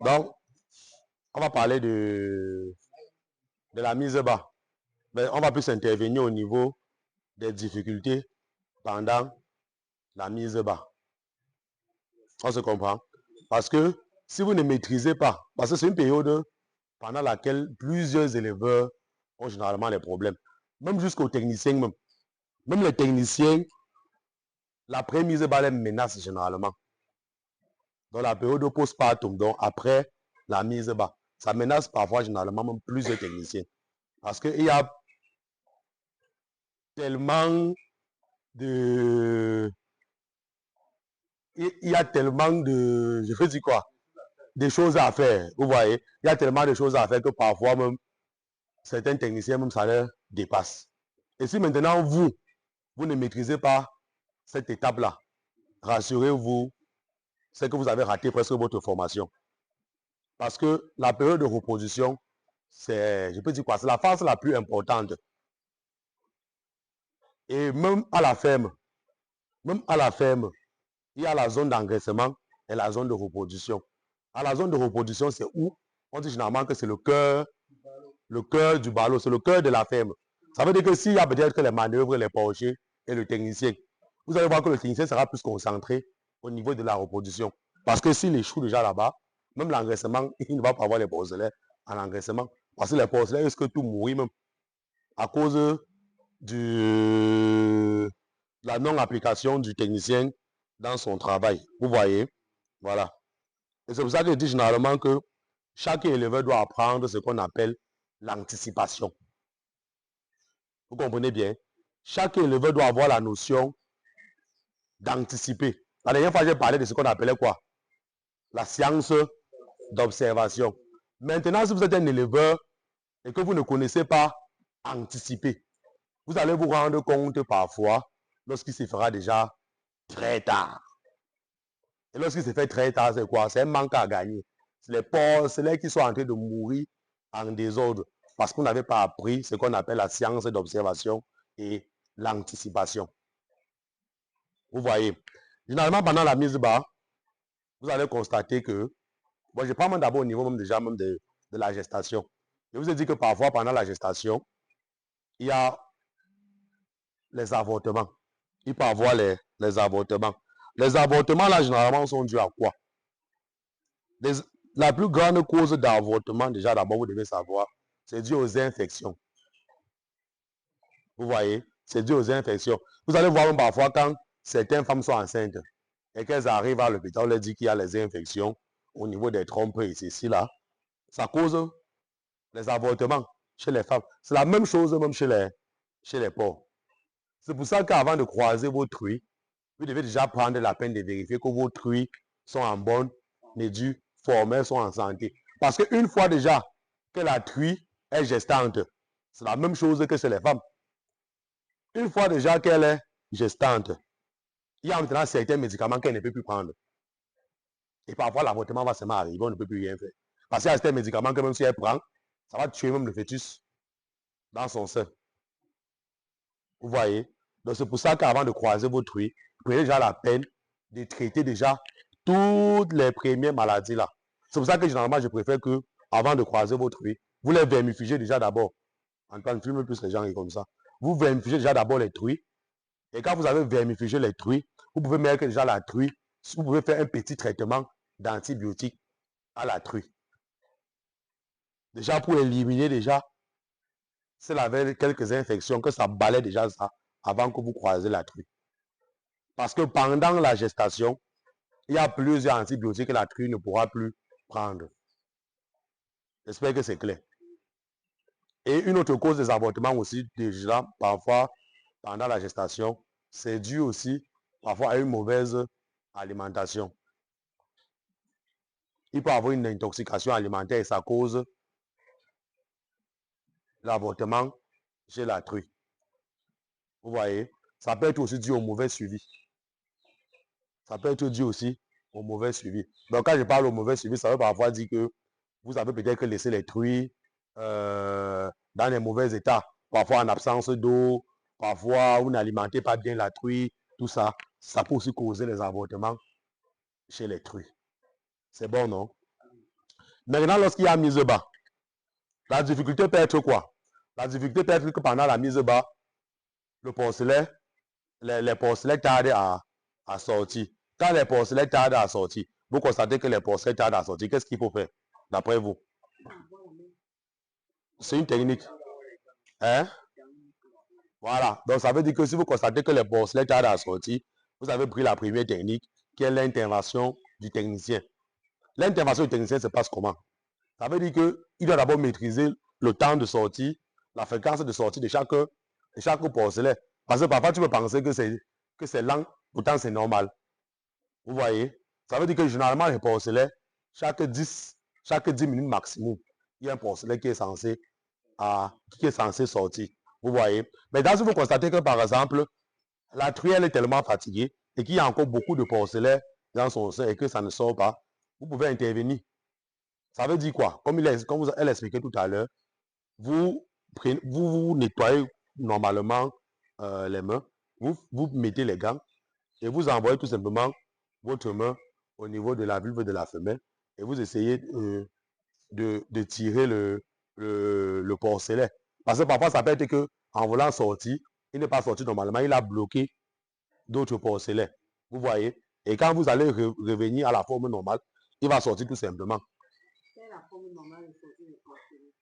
Donc, on va parler de la mise bas. Mais on va plus intervenir au niveau des difficultés pendant la mise bas. On se comprend? Parce que si vous ne maîtrisez pas, parce que c'est une période pendant laquelle plusieurs éleveurs ont généralement les problèmes. Même jusqu'aux techniciens même. Même les techniciens, la prémise bas les menace généralement. Dans la période postpartum, donc après la mise bas, ça menace parfois généralement même plusieurs techniciens. Parce qu'il y a tellement de... Il y a tellement de... Je veux dire quoi? Des choses à faire. Vous voyez? Il y a tellement de choses à faire que parfois même, certains techniciens même ça leur dépasse. Et si maintenant vous ne maîtrisez pas cette étape-là, rassurez-vous, c'est que vous avez raté presque votre formation. Parce que la période de reproduction, c'est, je peux dire quoi, c'est la phase la plus importante. Et même à la ferme, il y a la zone d'engraissement et la zone de reproduction. À la zone de reproduction, c'est où on dit généralement que c'est le cœur du ballot, c'est le cœur de la ferme. Ça veut dire que s'il y a peut-être que les manœuvres, les porchers et le technicien, vous allez voir que le technicien sera plus concentré au niveau de la reproduction. Parce que s'il échoue déjà là-bas, même l'engraissement, il ne va pas avoir les porcelets en engraissement. Parce que les porcelets risquent tout mourir même à cause de la non-application du technicien dans son travail. Vous voyez? Voilà. Et c'est pour ça que je dis généralement que chaque éleveur doit apprendre ce qu'on appelle l'anticipation. Vous comprenez bien? Chaque éleveur doit avoir la notion d'anticiper. La dernière fois, j'ai parlé de ce qu'on appelait quoi? La science d'observation. Maintenant, si vous êtes un éleveur et que vous ne connaissez pas anticiper, vous allez vous rendre compte parfois lorsqu'il se fera déjà très tard. Et lorsqu'il se fait très tard, c'est quoi? C'est un manque à gagner. C'est les porcelets qui sont en train de mourir en désordre parce qu'on n'avait pas appris ce qu'on appelle la science d'observation et l'anticipation. Vous voyez, généralement pendant la mise bas, vous allez constater que, bon, je prends d'abord au niveau même déjà même de la gestation. Je vous ai dit que parfois pendant la gestation, il y a les avortements. Il peut y avoir les avortements. Les avortements là généralement sont dus à quoi? La plus grande cause d'avortement, déjà d'abord vous devez savoir, c'est dû aux infections. Vous voyez, c'est dû aux infections. Vous allez voir même parfois quand certaines femmes sont enceintes et qu'elles arrivent à l'hôpital, on leur dit qu'il y a les infections au niveau des trompes et ceci là. Ça cause les avortements chez les femmes. C'est la même chose même chez les porcs. C'est pour ça qu'avant de croiser vos truies, vous devez déjà prendre la peine de vérifier que vos truies sont en bonne et due forme, elles sont en santé. Parce qu'une fois déjà que la truie est gestante, c'est la même chose que chez les femmes. Une fois déjà qu'elle est gestante, il y a maintenant certains médicaments qu'elle ne peut plus prendre. Et parfois, l'avortement va seulement arriver, on ne peut plus rien faire. Parce qu'il y a certains médicaments que même si elle prend, ça va tuer même le fœtus dans son sein. Vous voyez? Donc c'est pour ça qu'avant de croiser votre truie, prenez déjà la peine de traiter déjà toutes les premières maladies là. C'est pour ça que généralement je préfère que avant de croiser votre truie, vous les vermifugez déjà d'abord. Antoine, filme plus les gens et comme ça. Vous vermifugez déjà d'abord les truies. Et quand vous avez vermifugé les truies, vous pouvez mettre déjà la truie. Vous pouvez faire un petit traitement d'antibiotiques à la truie. Déjà pour éliminer déjà, s'il avait quelques infections, que ça balaie déjà ça avant que vous croisez la truie. Parce que pendant la gestation, il y a plusieurs antibiotiques que la truie ne pourra plus prendre. J'espère que c'est clair. Et une autre cause des avortements aussi, déjà, parfois, pendant la gestation, c'est dû aussi, parfois, à une mauvaise alimentation. Il peut y avoir une intoxication alimentaire et ça cause l'avortement chez la truie. Vous voyez, ça peut être aussi dû au mauvais suivi. Ça peut être dû aussi au mauvais suivi. Donc, quand je parle au mauvais suivi, ça veut parfois dire que vous avez peut-être laissé les truies dans les mauvais états. Parfois en absence d'eau, parfois vous n'alimentez pas bien la truie, tout ça. Ça peut aussi causer les avortements chez les truies. C'est bon, non? Maintenant, lorsqu'il y a mise bas, la difficulté peut être quoi? La difficulté peut être que pendant la mise bas, le porcelet, les porcelets tardent à sortir. Quand les porcelets tardent à sortir, vous constatez que les porcelets tardent à sortir. Qu'est-ce qu'il faut faire, d'après vous? C'est une technique. Hein? Voilà. Donc, ça veut dire que si vous constatez que les porcelets tardent à sortir, vous avez pris la première technique, qui est l'intervention du technicien. L'intervention du technicien se passe comment? Ça veut dire qu'il doit d'abord maîtriser le temps de sortie, la fréquence de sortie de chaque porcelet. Parce que parfois, tu peux penser que c'est lent, pourtant c'est normal. Vous voyez? Ça veut dire que généralement, les porcelets, chaque 10 minutes maximum, il y a un porcelet qui est censé sortir. Vous voyez? Mais si vous constatez que, par exemple, la truelle est tellement fatiguée et qu'il y a encore beaucoup de porcelets dans son sein et que ça ne sort pas, vous pouvez intervenir. Ça veut dire quoi? Comme elle expliquait tout à l'heure, vous nettoyez normalement les mains, vous mettez les gants et vous envoyez tout simplement votre main au niveau de la vulve de la femelle et vous essayez de tirer le porcelet. Parce que parfois, ça peut être qu'en voulant sortir, il n'est pas sorti normalement, il a bloqué d'autres porcelets. Vous voyez? Et quand vous allez revenir à la forme normale, il va sortir tout simplement. La forme normale de sortir le porcelet.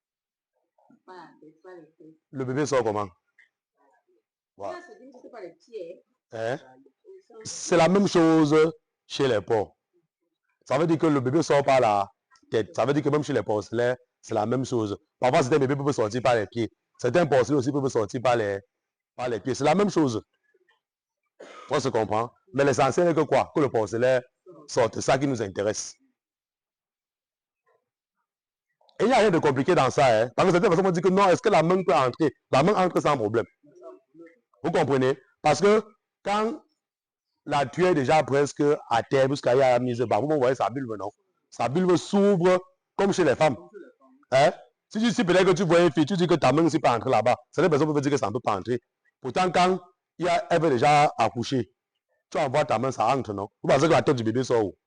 Le bébé sort comment? Voilà. C'est la même chose chez les porcs. Ça veut dire que le bébé sort par la tête. Ça veut dire que même chez les porcelets, c'est la même chose. Parfois, certains bébés peuvent sortir par les pieds. Certains porcelets aussi peuvent sortir par les pieds. C'est la même chose. On se comprend. Mais l'essentiel est que quoi? Que le porcelet sorte. C'est ça qui nous intéresse. Et il n'y a rien de compliqué dans ça. Hein? Parce que certaines personnes vont dire que non, est-ce que la main peut entrer? La main entre sans problème. Vous comprenez? Parce que quand la tuile est déjà presque à terre, jusqu'à y a la mise bas, vous voyez sa vulve, non? Sa vulve s'ouvre comme chez les femmes. Hein? Si peut-être que tu vois une fille, tu dis que ta main ne peut pas entrer là-bas. Certaines personnes peuvent dire que ça ne peut pas entrer. Pourtant, quand elle veut déjà accoucher, tu envoies ta main, ça entre, non? Vous pensez que la tête du bébé sort où?